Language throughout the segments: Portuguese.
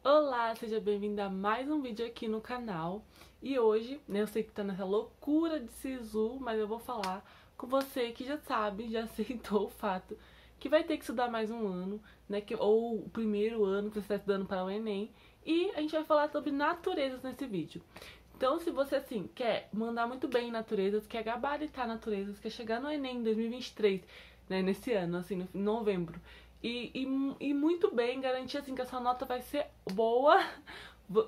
Olá, seja bem-vinda a mais um vídeo aqui no canal. E hoje, né, eu sei que tá nessa loucura de SISU, mas eu vou falar com você que já sabe, já aceitou o fato que vai ter que estudar mais um ano, né, ou o primeiro ano que você está estudando para o Enem. E a gente vai falar sobre naturezas nesse vídeo. Então, se você, assim, quer mandar muito bem em naturezas, quer gabaritar naturezas, quer chegar no Enem em 2023, né, nesse ano, assim, no novembro, e muito bem, garantir, assim, que a sua nota vai ser boa.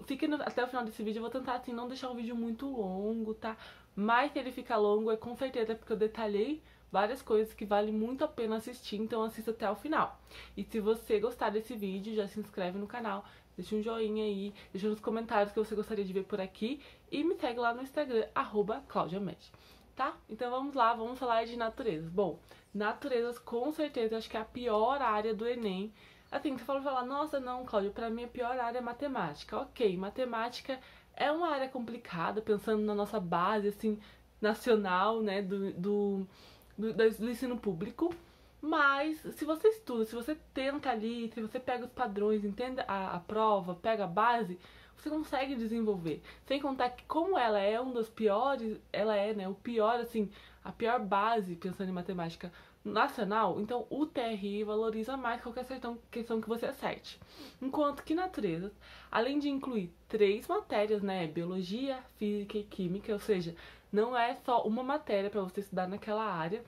Fique até o final desse vídeo, eu vou tentar, assim, não deixar o vídeo muito longo, tá? Mas se ele ficar longo, é com certeza porque eu detalhei várias coisas que vale muito a pena assistir, então assista até o final. E se você gostar desse vídeo, já se inscreve no canal, deixa um joinha aí, deixa nos comentários o que você gostaria de ver por aqui e me segue lá no Instagram, @claudiamed, tá? Então vamos lá, vamos falar de naturezas. Bom, naturezas com certeza acho que é a pior área do Enem. Assim, você falou, nossa, não, Cláudia, pra mim a pior área é matemática. Ok, matemática é uma área complicada, pensando na nossa base, assim, nacional, né, do ensino público. Mas se você estuda, se você tenta ali, se você pega os padrões, entende a prova, pega a base, você consegue desenvolver. Sem contar que como ela é um dos piores, ela é, né, o pior, assim, a pior base, pensando em matemática nacional, então o TRI valoriza mais qualquer questão que você acerte. Enquanto que natureza, além de incluir 3 matérias, né, biologia, física e química, ou seja, não é só uma matéria para você estudar naquela área,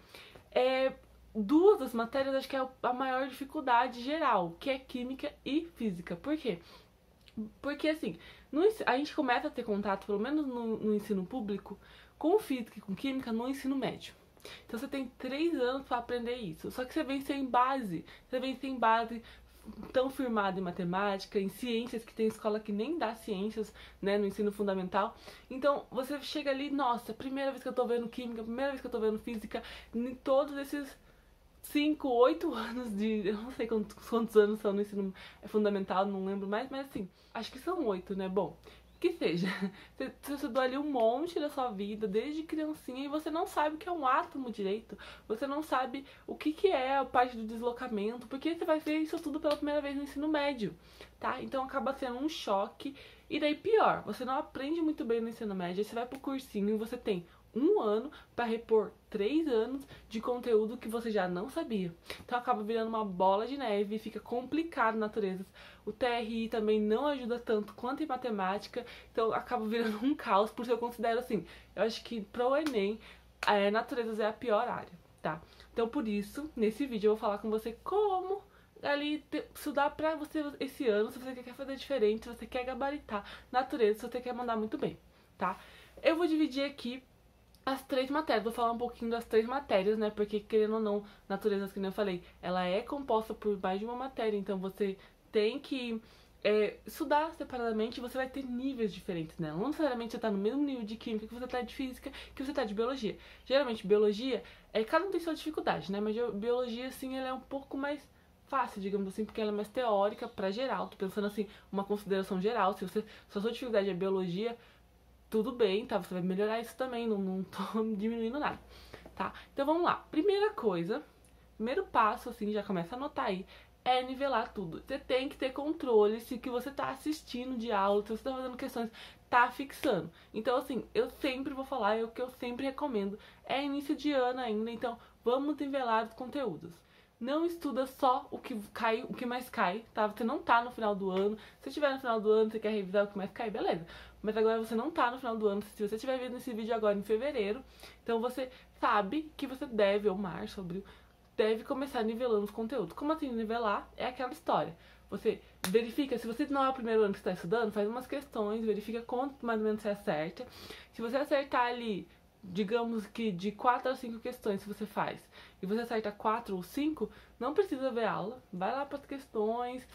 é 2 das matérias acho que é a maior dificuldade geral, que é química e física. Por quê? Porque assim, a gente começa a ter contato, pelo menos no ensino público, com física e com química no ensino médio. Então você tem 3 anos para aprender isso. Só que você vem sem base. Você vem sem base tão firmada em matemática, em ciências, que tem escola que nem dá ciências, né, no ensino fundamental. Então você chega ali, nossa, primeira vez que eu tô vendo química, primeira vez que eu tô vendo física, em todos esses 5, 8 anos de. Eu não sei quantos anos são no ensino fundamental, não lembro mais, mas assim, acho que são 8, né? Bom, que seja. Você estudou ali um monte da sua vida, desde criancinha, e você não sabe o que é um átomo direito, você não sabe o que é a parte do deslocamento, porque você vai ver isso tudo pela primeira vez no ensino médio, tá? Então acaba sendo um choque. E daí pior, você não aprende muito bem no ensino médio, aí você vai pro cursinho e você tem um ano para repor 3 anos de conteúdo que você já não sabia. Então acaba virando uma bola de neve e fica complicado naturezas. O TRI também não ajuda tanto quanto em matemática, então acaba virando um caos, por isso eu considero assim, eu acho que pro Enem, naturezas é a pior área, tá? Então por isso, nesse vídeo eu vou falar com você como ali estudar pra você esse ano, se você quer fazer diferente, se você quer gabaritar natureza, se você quer mandar muito bem, tá? Eu vou dividir aqui as 3 matérias, vou falar um pouquinho das 3 matérias, né? Porque, querendo ou não, naturezas, que nem eu falei, ela é composta por mais de uma matéria, então você tem que estudar separadamente e você vai ter níveis diferentes nela. Não necessariamente você tá no mesmo nível de química que você tá de física, que você tá de biologia. Geralmente, biologia, cada um tem sua dificuldade, né? Mas biologia, assim, ela é um pouco mais fácil, digamos assim, porque ela é mais teórica pra geral. Tô pensando assim, uma consideração geral. Se a sua dificuldade é biologia, tudo bem, tá? Você vai melhorar isso também, não tô diminuindo nada, tá? Então vamos lá. Primeira coisa, primeiro passo, assim, já começa a anotar aí, é nivelar tudo. Você tem que ter controle se o que você tá assistindo de aula, se você tá fazendo questões, tá fixando. Então, assim, eu sempre vou falar, o que eu sempre recomendo é início de ano ainda, então vamos nivelar os conteúdos. Não estuda só o que cai, o que mais cai, tá? Você não tá no final do ano. Se estiver no final do ano, você quer revisar o que mais cai, beleza. Mas agora você não tá no final do ano. Se você estiver vendo esse vídeo agora em fevereiro, então você sabe que você deve, ou março, abril, deve começar nivelando os conteúdos. Como assim nivelar? É aquela história. Você verifica, se você não é o primeiro ano que está estudando, faz umas questões, verifica quanto mais ou menos você acerta. Se você acertar ali, digamos que de 4 a 5 questões, se você faz, e você acerta 4 ou 5, não precisa ver aula, vai lá para as questões,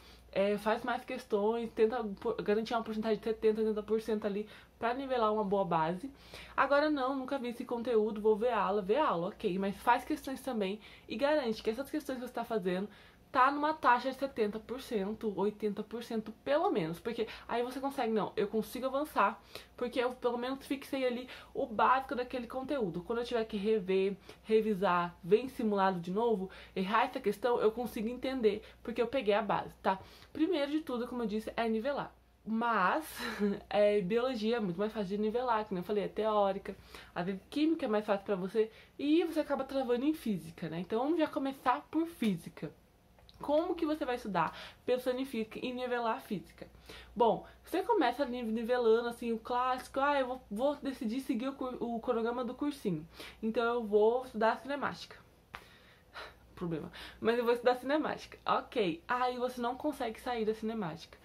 faz mais questões, tenta garantir uma porcentagem de 70, 80% ali para nivelar uma boa base. Agora não, nunca vi esse conteúdo, vou ver aula, ok, mas faz questões também e garante que essas questões que você está fazendo tá numa taxa de 70%, 80% pelo menos. Porque aí você consegue, não, eu consigo avançar, porque eu pelo menos fixei ali o básico daquele conteúdo. Quando eu tiver que rever, revisar, ver em simulado de novo, errar essa questão, eu consigo entender, porque eu peguei a base, tá? Primeiro de tudo, como eu disse, é nivelar. Mas biologia é muito mais fácil de nivelar, que nem eu falei, é teórica. Às vezes química é mais fácil pra você e você acaba travando em física, né? Então vamos já começar por física. Como que você vai estudar pensando em física e nivelar a física? Bom, você começa nivelando assim o clássico, eu vou decidir seguir o cronograma do cursinho. Então eu vou estudar cinemática. Problema. Mas eu vou estudar cinemática. Ok. Aí você não consegue sair da cinemática.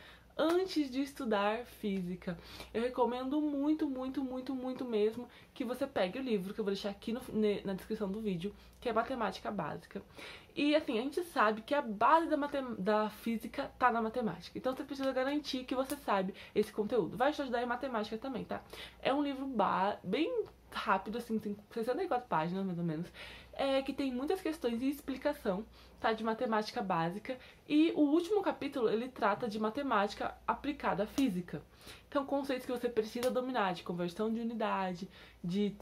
Antes de estudar física, eu recomendo muito, muito, muito, muito mesmo que você pegue o livro, que eu vou deixar aqui na descrição do vídeo, que é Matemática Básica. E assim, a gente sabe que a base da física tá na matemática. Então você precisa garantir que você sabe esse conteúdo. Vai te ajudar em matemática também, tá? É um livro bem rápido, assim, tem 64 páginas mais ou menos, que tem muitas questões e explicação, tá, de matemática básica, e o último capítulo ele trata de matemática aplicada à física. Então, conceitos que você precisa dominar, de conversão de unidade, de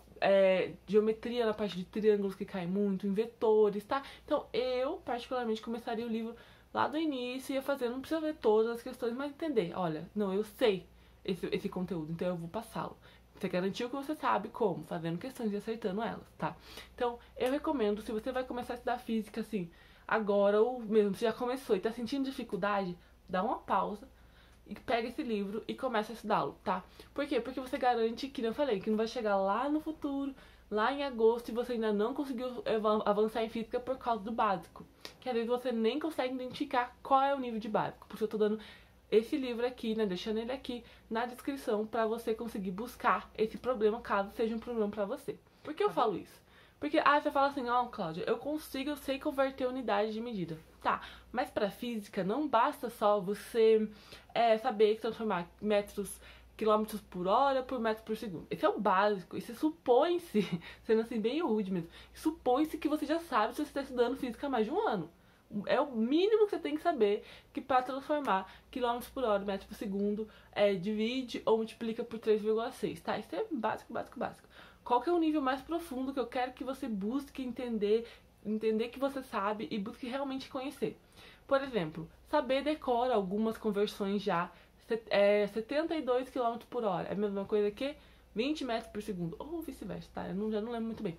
geometria na parte de triângulos que cai muito, em vetores, tá? Então, eu particularmente começaria o livro lá do início e ia fazendo, não precisa ver todas as questões, mas entender, olha, não, eu sei esse conteúdo, então eu vou passá-lo. Você garantiu que você sabe como, fazendo questões e acertando elas, tá? Então, eu recomendo, se você vai começar a estudar física, assim, agora ou mesmo se já começou e tá sentindo dificuldade, dá uma pausa e pega esse livro e começa a estudá-lo, tá? Por quê? Porque você garante que, não falei, que não vai chegar lá no futuro, lá em agosto, e você ainda não conseguiu avançar em física por causa do básico. Que às vezes você nem consegue identificar qual é o nível de básico, porque eu tô dando esse livro aqui, né, deixando ele aqui na descrição pra você conseguir buscar esse problema, caso seja um problema pra você. Por que eu falo isso? Porque, você fala assim, Cláudia, eu sei converter unidade de medida. Tá, mas pra física não basta só você saber transformar metros, quilômetros por hora por metro por segundo. Esse é o básico, isso supõe-se, sendo assim bem rude mesmo, supõe-se que você já sabe se você está estudando física há mais de um ano. É o mínimo que você tem que saber, que para transformar quilômetros por hora, metros por segundo, divide ou multiplica por 3,6, tá? Isso é básico, básico, básico. Qual que é o nível mais profundo que eu quero que você busque entender que você sabe e busque realmente conhecer? Por exemplo, saber decora algumas conversões já, 72 km por hora, é a mesma coisa que 20 metros por segundo, ou vice-versa, tá? Já não lembro muito bem.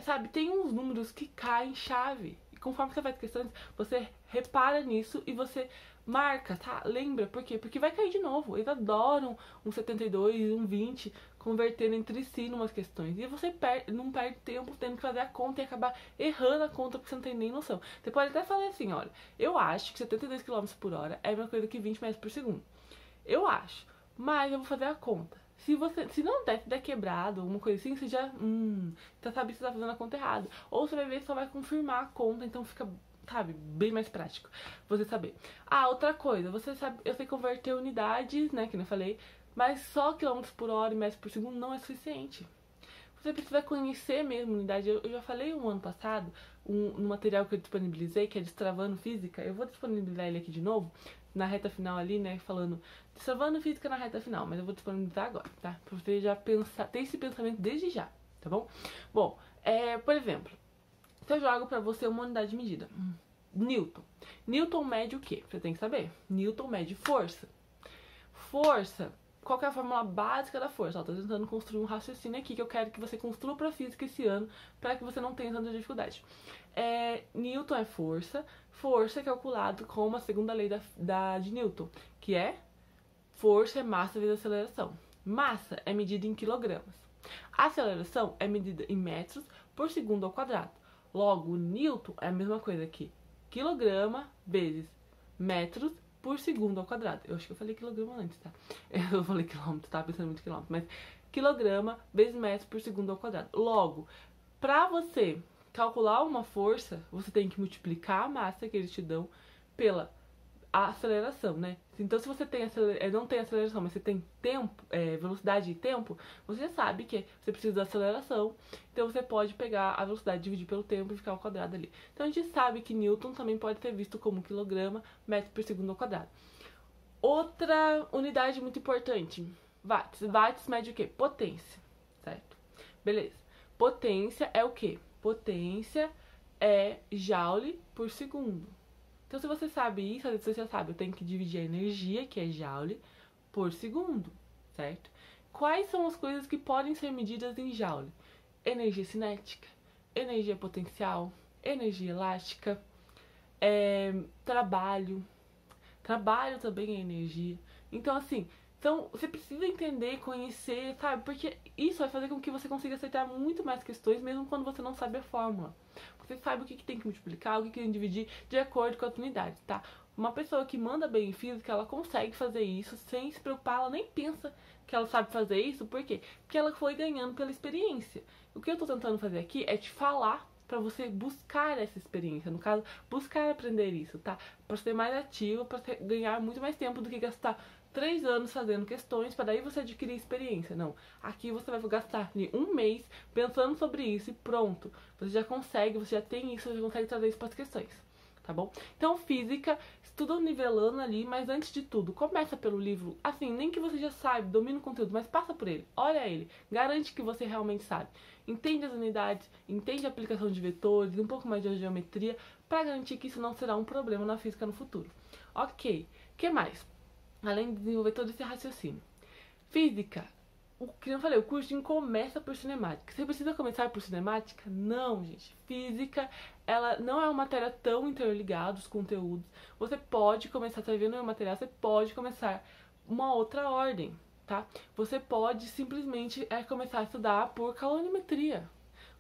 Sabe, tem uns números que caem chave. Conforme você faz questões, você repara nisso e você marca, tá? Lembra, por quê? Porque vai cair de novo. Eles adoram um 72, um 20, convertendo entre si numas questões. E você não perde tempo tendo que fazer a conta e acabar errando a conta porque você não tem nem noção. Você pode até falar assim, olha, eu acho que 72 km por hora é a mesma coisa que 20 metros por segundo. Eu acho, mas eu vou fazer a conta. Se não der quebrado, alguma coisa assim, você já sabe que você tá fazendo a conta errada. Ou você vai ver que só vai confirmar a conta, então fica, sabe, bem mais prático você saber. Outra coisa, você sabe, eu sei converter unidades, né, que eu falei, mas só quilômetros por hora e metros por segundo não é suficiente. Você precisa conhecer mesmo unidade. Eu já falei um ano passado, no material que eu disponibilizei, que é Destravando Física, eu vou disponibilizar ele aqui de novo, na reta final ali, né, falando Destravando Física na reta final, mas eu vou disponibilizar agora, tá? Pra você já ter esse pensamento desde já, tá bom? Bom, por exemplo, se eu jogo pra você uma unidade de medida, Newton. Newton mede o quê? Você tem que saber. Newton mede força. Força. Qual que é a fórmula básica da força? Tô tentando construir um raciocínio aqui que eu quero que você construa pra física esse ano, para que você não tenha tanta dificuldade. Newton é força. Força é calculado com a segunda lei de Newton, que é força é massa vezes aceleração. Massa é medida em quilogramas. Aceleração é medida em metros por segundo ao quadrado. Logo, Newton é a mesma coisa que quilograma vezes metros por segundo ao quadrado. Eu acho que eu falei quilograma antes, tá? Eu falei quilômetro, tava pensando muito em quilômetro, mas quilograma vezes metros por segundo ao quadrado. Logo, pra você calcular uma força, você tem que multiplicar a massa que eles te dão pela a aceleração, né? Então, se você tem não tem aceleração, mas você tem tempo, velocidade e tempo, você já sabe que você precisa da aceleração. Então, você pode pegar a velocidade, dividir pelo tempo e ficar ao quadrado ali. Então, a gente sabe que Newton também pode ser visto como quilograma, metro por segundo ao quadrado. Outra unidade muito importante, watts. Watts mede o quê? Potência, certo? Beleza. Potência é o quê? Potência é joule por segundo. Então, se você sabe isso, às vezes você já sabe, eu tenho que dividir a energia, que é joule, por segundo, certo? Quais são as coisas que podem ser medidas em joule? Energia cinética, energia potencial, energia elástica, trabalho. Trabalho também é energia. Então, assim, você precisa entender, conhecer, sabe? Porque isso vai fazer com que você consiga aceitar muito mais questões, mesmo quando você não sabe a fórmula. Você sabe o que tem que multiplicar, o que tem que dividir de acordo com a unidade, tá? Uma pessoa que manda bem em física, ela consegue fazer isso sem se preocupar, ela nem pensa que ela sabe fazer isso, por quê? Porque ela foi ganhando pela experiência. O que eu tô tentando fazer aqui é te falar pra você buscar essa experiência, no caso, buscar aprender isso, tá? Pra ser mais ativo, pra ganhar muito mais tempo do que gastar 3 anos fazendo questões para daí você adquirir experiência. Não, aqui você vai gastar um mês pensando sobre isso e pronto. Você já consegue, você já tem isso, você já consegue trazer isso para as questões, tá bom? Então, física, estuda nivelando ali, mas antes de tudo, começa pelo livro, assim, nem que você já saiba, domina o conteúdo, mas passa por ele, olha ele, garante que você realmente sabe. Entende as unidades, entende a aplicação de vetores, um pouco mais de geometria, para garantir que isso não será um problema na física no futuro. Ok, o que mais? Além de desenvolver todo esse raciocínio. Física. Que eu falei, o cursinho começa por cinemática. Você precisa começar por cinemática? Não, gente. Física, ela não é uma matéria tão interligada, os conteúdos. Você pode começar, tá vendo o material? Você pode começar uma outra ordem, tá? Você pode simplesmente começar a estudar por calorimetria.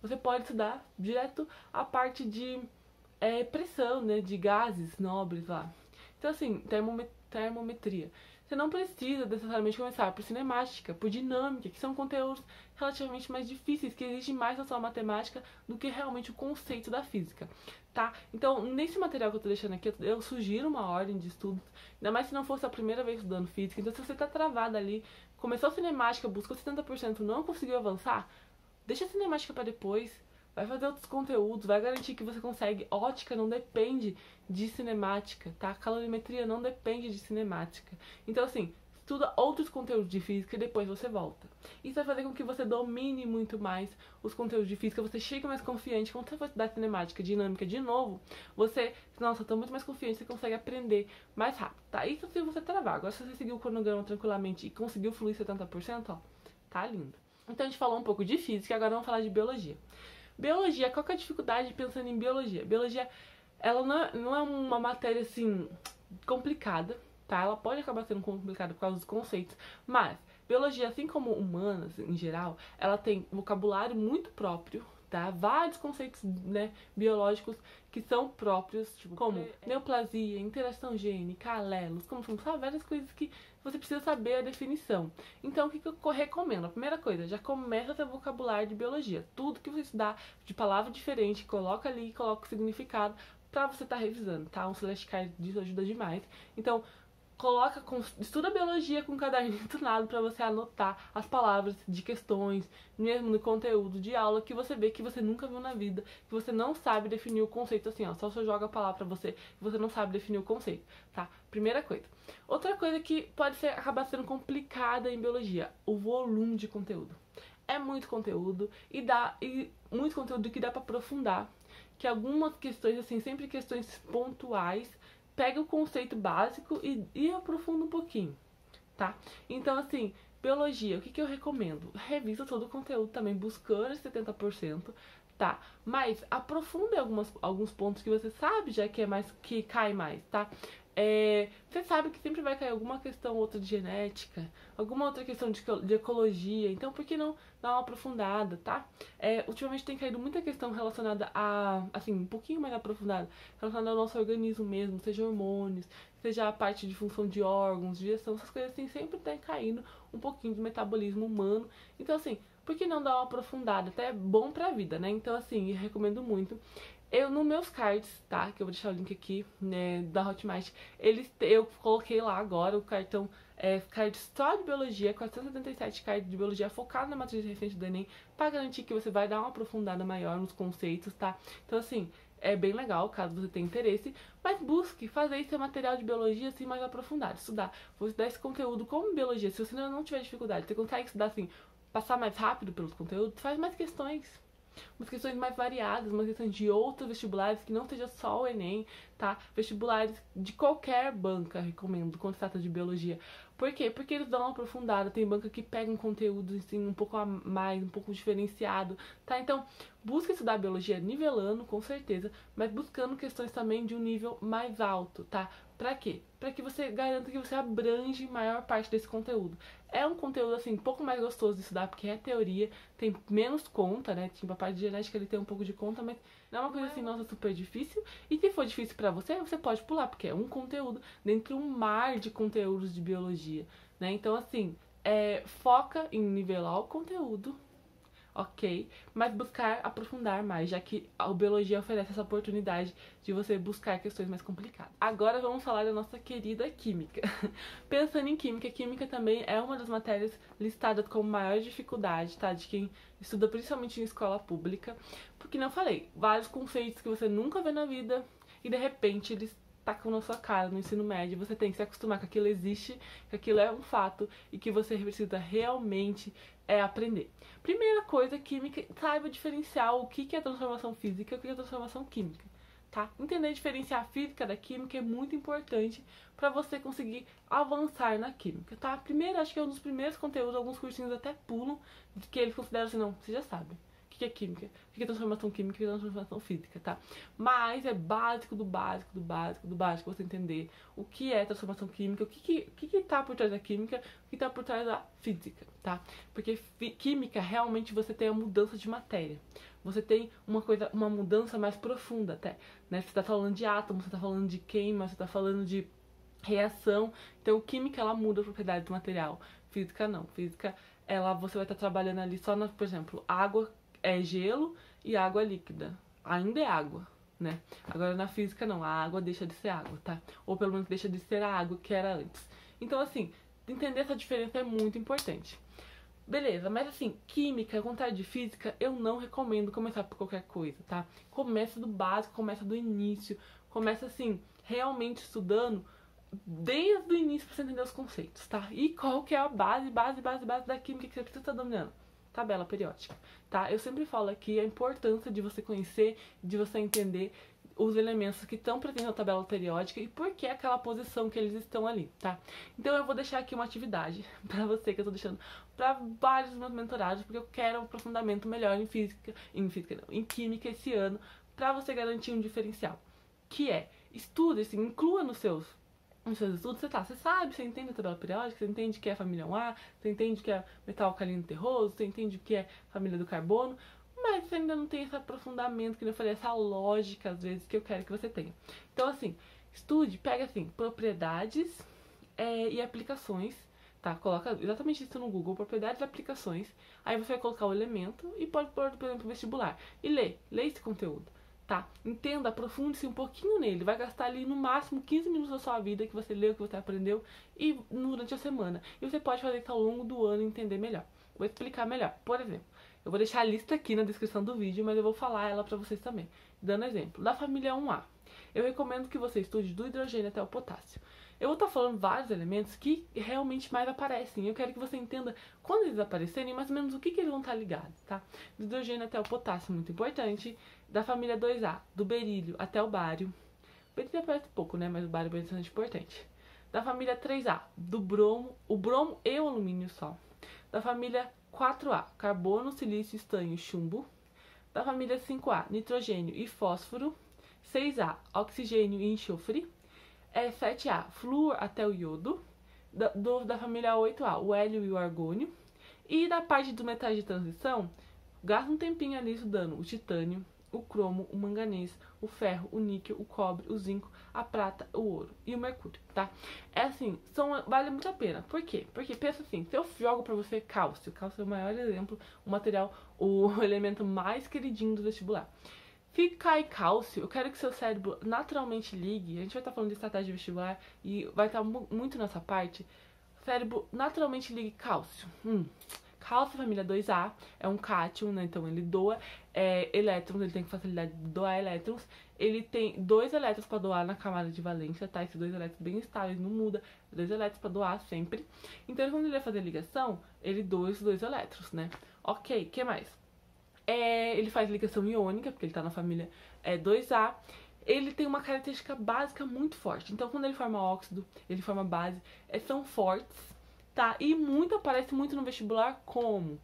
Você pode estudar direto a parte de pressão, né? De gases nobres lá. Então, assim, termometria. Você não precisa necessariamente começar por cinemática, por dinâmica, que são conteúdos relativamente mais difíceis, que exigem mais da sua matemática do que realmente o conceito da física, tá? Então, nesse material que eu tô deixando aqui, eu sugiro uma ordem de estudos, ainda mais se não fosse a primeira vez estudando física. Então, se você tá travado ali, começou a cinemática, buscou 70%, não conseguiu avançar, deixa a cinemática para depois. Vai fazer outros conteúdos, vai garantir que você consegue. Ótica não depende de cinemática, tá? Calorimetria não depende de cinemática. Então, assim, estuda outros conteúdos de física e depois você volta. Isso vai fazer com que você domine muito mais os conteúdos de física, você chegue mais confiante. Quando você for estudar cinemática, dinâmica de novo, você, nossa, tô muito mais confiante, você consegue aprender mais rápido, tá? Isso se você travar. Agora, se você seguir o cronograma tranquilamente e conseguiu fluir 70%, ó, tá lindo. Então, a gente falou um pouco de física, agora vamos falar de biologia. Biologia, qual que é a dificuldade pensando em biologia? Biologia, ela não é uma matéria, assim, complicada, tá? Ela pode acabar sendo complicada por causa dos conceitos, mas biologia, assim como humanas em geral, ela tem vocabulário muito próprio, tá? Vários conceitos, né, biológicos que são próprios, tipo, como neoplasia, interação gênica, alelos, como sabe? Várias coisas que você precisa saber a definição. Então, o que eu recomendo? A primeira coisa, já começa a ter vocabulário de biologia. Tudo que você estudar de palavra diferente, coloca ali, coloca o significado pra você estar revisando, tá? Um flashcard disso ajuda demais. Então, estuda biologia com um caderninho do lado para você anotar as palavras de questões, mesmo no conteúdo de aula que você vê que você nunca viu na vida, que você não sabe definir o conceito assim, ó, só você joga a palavra para você e você não sabe definir o conceito, tá? Primeira coisa. Outra coisa que pode acabar sendo complicada em biologia, o volume de conteúdo. É muito conteúdo e muito conteúdo que dá para aprofundar, que algumas questões assim, sempre questões pontuais, pega o conceito básico e aprofunda um pouquinho, tá? Então, assim, biologia, o que eu recomendo? Revisa todo o conteúdo também, buscando esse 70%, tá? Mas aprofunde alguns pontos que você sabe já que cai mais, tá? Você sabe que sempre vai cair alguma questão ou outra de genética, alguma outra questão de ecologia, então por que não dar uma aprofundada, tá? Ultimamente tem caído muita questão relacionada a, assim, um pouquinho mais aprofundada, relacionada ao nosso organismo mesmo, seja hormônios, seja a parte de função de órgãos, digestão, essas coisas assim, sempre tem caindo um pouquinho do metabolismo humano. Então, assim, por que não dar uma aprofundada? Até é bom pra vida, né? Então, assim, eu recomendo muito. Eu, nos meus cards, tá? Que eu vou deixar o link aqui, né, da Hotmart, eu coloquei lá agora o cartão card só de biologia, 477 cards de biologia focado na matriz recente do Enem, pra garantir que você vai dar uma aprofundada maior nos conceitos, tá? Então, assim, é bem legal, caso você tenha interesse, mas busque fazer esse material de biologia, assim, mais aprofundado, estudar. Vou estudar esse conteúdo como biologia, se você ainda não tiver dificuldade, você consegue estudar, assim, passar mais rápido pelos conteúdos, faz mais questões. Umas questões mais variadas, umas questões de outros vestibulares que não seja só o Enem, tá? Vestibulares de qualquer banca, recomendo, quando se trata de biologia. Por quê? Porque eles dão uma aprofundada, tem banca que pega um conteúdo assim, um pouco a mais, um pouco diferenciado, tá? Então, busque estudar biologia nivelando, com certeza, mas buscando questões também de um nível mais alto, tá? Pra quê? Pra que você garanta que você abrange maior parte desse conteúdo. É um conteúdo, assim, um pouco mais gostoso de estudar, porque é teoria, tem menos conta, né? Tipo, a parte de genética ele tem um pouco de conta, mas não é uma coisa assim, nossa, super difícil. E se for difícil pra você, você pode pular, porque é um conteúdo dentro de um mar de conteúdos de biologia, né? Então, assim, foca em nivelar o conteúdo, ok? Mas buscar aprofundar mais, já que a biologia oferece essa oportunidade de você buscar questões mais complicadas. Agora vamos falar da nossa querida química. Pensando em química, química também é uma das matérias listadas como maior dificuldade, tá? De quem estuda principalmente em escola pública. Porque não falei, vários conceitos que você nunca vê na vida e de repente eles tacam na sua cara no ensino médio, você tem que se acostumar que aquilo existe, que aquilo é um fato e que você precisa realmente aprender. Primeira coisa, química, saiba diferenciar o que é transformação física e o que é transformação química, tá? Entender diferenciar a física da química é muito importante para você conseguir avançar na química, tá? Primeiro, acho que é um dos primeiros conteúdos, alguns cursinhos até pulam, que eles consideram assim, não, você já sabe. O que é química, o que é transformação química, o que é transformação física, tá? Mas é básico do básico, do básico, do básico você entender o que é transformação química, o que tá por trás da química, o que tá por trás da física, tá? Porque química, realmente, você tem a mudança de matéria. Você tem uma mudança mais profunda até, né? Você tá falando de átomo, você tá falando de queima, você tá falando de reação. Então, química, ela muda a propriedade do material. Física, não. Física, você vai estar trabalhando ali só por exemplo, água é gelo e água líquida. Ainda é água, né? Agora na física não, a água deixa de ser água, tá? Ou pelo menos deixa de ser a água que era antes. Então, assim, entender essa diferença é muito importante. Beleza, mas assim, química, ao contrário de física, eu não recomendo começar por qualquer coisa, tá? Começa do básico, começa do início, começa assim, realmente estudando desde o início pra você entender os conceitos, tá? E qual que é a base da química que você precisa estar dominando? Tabela periódica, tá? Eu sempre falo aqui a importância de você conhecer, de você entender os elementos que estão presentes na tabela periódica e por que aquela posição que eles estão ali, tá? Então eu vou deixar aqui uma atividade pra você, que eu tô deixando pra vários dos meus mentorados, porque eu quero um aprofundamento melhor em química esse ano, pra você garantir um diferencial, que é, estude, assim, inclua nos seus estudos, você sabe, você entende a tabela periódica, você entende o que é a família 1A, você entende o que é metal alcalino terroso, você entende o que é a família do carbono, mas você ainda não tem esse aprofundamento, que eu falei, essa lógica, às vezes, que eu quero que você tenha. Então, assim, estude, pega, assim, propriedades e aplicações, tá? Coloca exatamente isso no Google, propriedades e aplicações, aí você vai colocar o elemento e pode pôr, por exemplo, vestibular, e lê esse conteúdo. Tá? Entenda, aprofunde-se um pouquinho nele. Vai gastar ali no máximo 15 minutos da sua vida que você leu, que você aprendeu e durante a semana. E você pode fazer isso ao longo do ano e entender melhor. Vou explicar melhor. Por exemplo, eu vou deixar a lista aqui na descrição do vídeo, mas eu vou falar ela pra vocês também. Dando exemplo, da família 1A. Eu recomendo que você estude do hidrogênio até o potássio. Eu vou estar falando vários elementos que realmente mais aparecem. Eu quero que você entenda quando eles aparecerem, mais ou menos o que eles vão estar ligados, tá? Do hidrogênio até o potássio, muito importante. Da família 2A, do berílio até o bário. O berílio aparece pouco, né? Mas o bário é bastante importante. Da família 3A, do bromo, o bromo e o alumínio só. Da família 4A, carbono, silício, estanho e chumbo. Da família 5A, nitrogênio e fósforo. 6A, oxigênio e enxofre. 7A, flúor até o iodo. Da família 8A, o hélio e o argônio. E da parte dos metais de transição, gasta um tempinho ali estudando o titânio, o cromo, o manganês, o ferro, o níquel, o cobre, o zinco, a prata, o ouro e o mercúrio, tá? É assim, vale muito a pena. Por quê? Porque pensa assim, se eu jogo pra você cálcio é o maior exemplo, o material, o elemento mais queridinho do vestibular. Se cai cálcio, eu quero que seu cérebro naturalmente ligue. A gente vai estar falando de estratégia vestibular e vai estar muito nessa parte. O cérebro naturalmente ligue cálcio. Cálcio, família 2A, é um cátion, né? Então ele doa elétrons, ele tem facilidade de doar elétrons. Ele tem 2 elétrons para doar na camada de valência, tá? Esses 2 elétrons bem estáveis, não muda. 2 elétrons para doar sempre. Então, quando ele vai fazer ligação, ele doa esses 2 elétrons, né? Ok, o que mais? Ele faz ligação iônica, porque ele tá na família 2A. Ele tem uma característica básica muito forte. Então, quando ele forma óxido, ele forma base, são fortes, tá? E aparece muito no vestibular como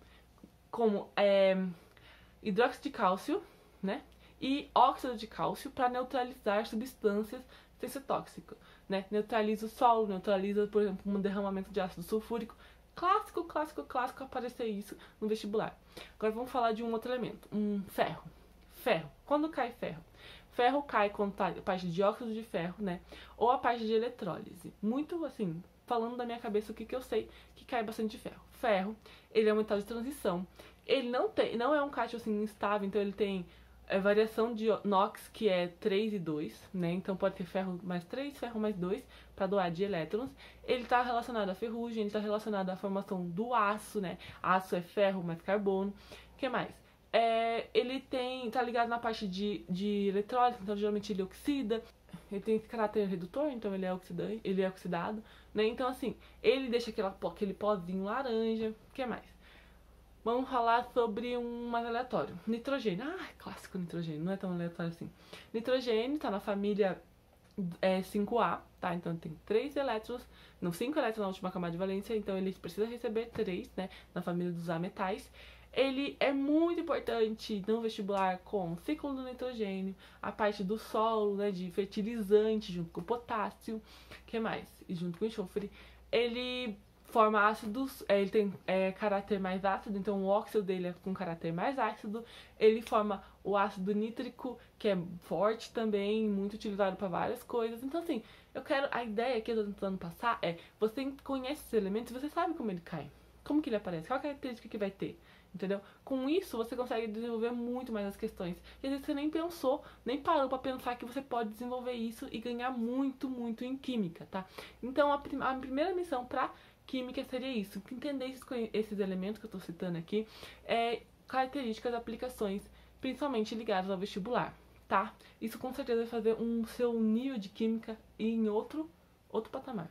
hidróxido de cálcio, né? E óxido de cálcio para neutralizar substâncias sem ser tóxico, né? Neutraliza o solo, neutraliza, por exemplo, um derramamento de ácido sulfúrico. Clássico aparecer isso no vestibular. Agora vamos falar de um outro elemento, ferro. Ferro. Quando cai ferro? Ferro cai quando tá a parte de dióxido de ferro, né? Ou a parte de eletrólise. Muito assim, falando da minha cabeça o que eu sei que cai bastante de ferro. Ferro, ele é um metal de transição. Ele não é um cátion assim instável, então ele tem variação de NOx, que é 3 e 2, né? Então pode ter ferro mais 3, ferro mais 2, para doar de elétrons. Ele está relacionado à ferrugem, ele está relacionado à formação do aço, né? Aço é ferro mais carbono. O que mais? Ele tá ligado na parte de eletrólise, então geralmente ele oxida. Ele tem esse caráter redutor, então ele é oxidado, né? Então assim, ele deixa aquele pozinho laranja. O que mais? Vamos falar sobre um mais aleatório. Nitrogênio. Clássico nitrogênio, não é tão aleatório assim. Nitrogênio tá na família 5A, tá? Então tem 3 elétrons, não 5 elétrons na última camada de valência, então ele precisa receber 3, né? Na família dos ametais. Ele é muito importante no vestibular como ciclo do nitrogênio, a parte do solo, né? De fertilizante junto com o potássio. O que mais? E junto com o enxofre. Ele forma ácidos, ele tem caráter mais ácido, então o óxido dele é com caráter mais ácido. Ele forma o ácido nítrico, que é forte também, muito utilizado para várias coisas. Então assim, a ideia que eu tô tentando passar você conhece esses elementos, você sabe como ele cai, como que ele aparece, qual a característica que vai ter, entendeu? Com isso você consegue desenvolver muito mais as questões. E às vezes você nem pensou, nem parou para pensar que você pode desenvolver isso e ganhar muito em química, tá? Então a primeira missão para química seria isso, entender esses elementos que eu estou citando aqui, características, aplicações, principalmente ligadas ao vestibular, tá? Isso com certeza vai fazer seu nível de química ir em outro patamar,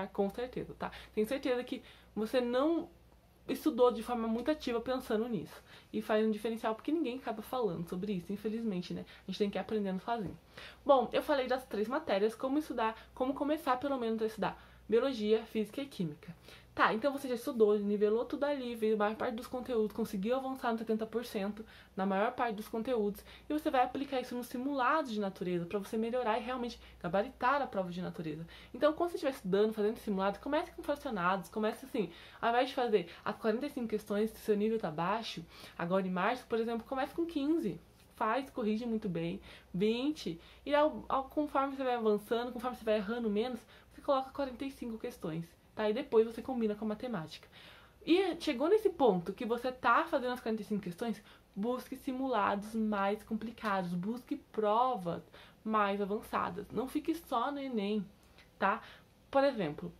com certeza, tá? Tenho certeza que você não estudou de forma muito ativa pensando nisso, e faz um diferencial porque ninguém acaba falando sobre isso, infelizmente, né? A gente tem que ir aprendendo sozinho. Bom, eu falei das 3 matérias, como começar pelo menos a estudar biologia, física e química. Tá, então você já estudou, nivelou tudo ali, veio a maior parte dos conteúdos, conseguiu avançar no 70% na maior parte dos conteúdos, e você vai aplicar isso nos simulados de natureza, para você melhorar e realmente gabaritar a prova de natureza. Então, quando você estiver estudando, fazendo simulados, comece com fracionados, comece assim, ao invés de fazer as 45 questões, se seu nível tá baixo, agora em março, por exemplo, comece com 15. Corrige muito bem, 20, e conforme você vai avançando, conforme você vai errando menos, você coloca 45 questões, tá? E depois você combina com a matemática. E chegou nesse ponto que você tá fazendo as 45 questões, busque simulados mais complicados, busque provas mais avançadas. Não fique só no Enem, tá? Por exemplo,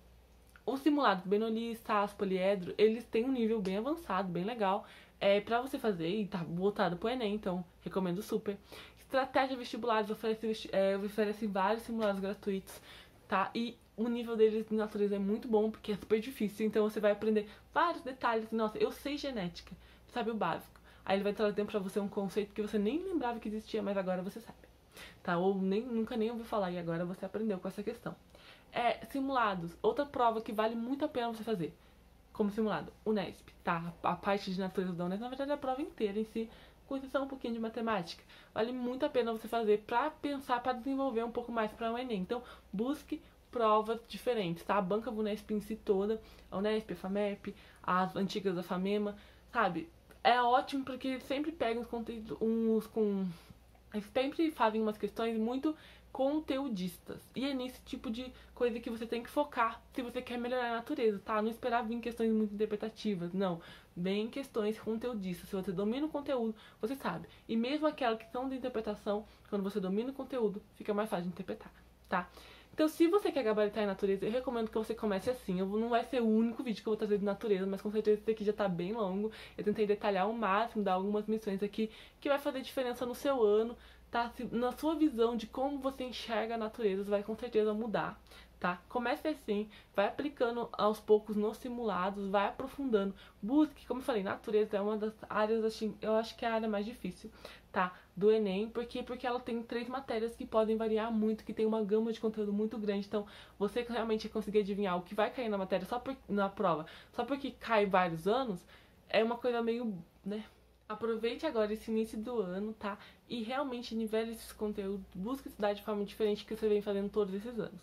os simulados Bernoulli, SAS, poliedro, eles têm um nível bem avançado, bem legal, pra você fazer, e tá voltado pro Enem, então recomendo super. Estratégia vestibulares oferece vários simulados gratuitos, tá? E o nível deles de natureza é muito bom, porque é super difícil, então você vai aprender vários detalhes. Nossa, eu sei genética, sabe o básico. Aí ele vai trazer pra você um conceito que você nem lembrava que existia, mas agora você sabe, tá? Ou nunca nem ouviu falar, e agora você aprendeu com essa questão. Simulados, outra prova que vale muito a pena você fazer, como simulado, Unesp, tá? A parte de natureza da Unesp, na verdade, é a prova inteira em si, com exceção um pouquinho de matemática. Vale muito a pena você fazer pra pensar, pra desenvolver um pouco mais para o Enem. Então, busque provas diferentes, tá? A banca Unesp em si toda, a Unesp, a FAMEP, as antigas da FAMEMA, sabe? É ótimo porque sempre pegam os conteúdos, eles sempre fazem umas questões muito conteudistas. E é nesse tipo de coisa que você tem que focar se você quer melhorar a natureza, tá? Não esperar vir questões muito interpretativas, não. Bem questões conteudistas. Se você domina o conteúdo, você sabe. E mesmo aquelas que são de interpretação, quando você domina o conteúdo, fica mais fácil de interpretar, tá? Então, se você quer gabaritar a natureza, eu recomendo que você comece assim. Não vai ser o único vídeo que eu vou trazer de natureza, mas com certeza esse aqui já tá bem longo. Eu tentei detalhar ao máximo, dar algumas missões aqui que vai fazer diferença no seu ano, tá? Na sua visão de como você enxerga a natureza, vai com certeza mudar, tá? Comece assim, vai aplicando aos poucos nos simulados, vai aprofundando. Busque, como eu falei, natureza é uma das áreas, assim, eu acho que é a área mais difícil, tá? Do Enem, porque ela tem 3 matérias que podem variar muito, que tem uma gama de conteúdo muito grande. Então, você realmente conseguir adivinhar o que vai cair na matéria na prova, só porque cai vários anos, é uma coisa meio, né? Aproveite agora esse início do ano, tá? E realmente nivele esses conteúdos, busque estudar de forma diferente que você vem fazendo todos esses anos.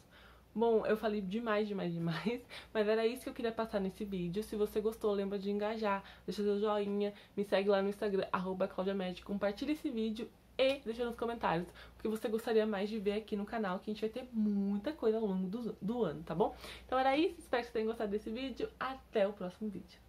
Bom, eu falei demais, mas era isso que eu queria passar nesse vídeo. Se você gostou, lembra de engajar, deixa seu joinha, me segue lá no Instagram, @claudiamed, compartilha esse vídeo e deixa nos comentários o que você gostaria mais de ver aqui no canal, que a gente vai ter muita coisa ao longo do ano, tá bom? Então era isso, espero que vocês tenham gostado desse vídeo, até o próximo vídeo.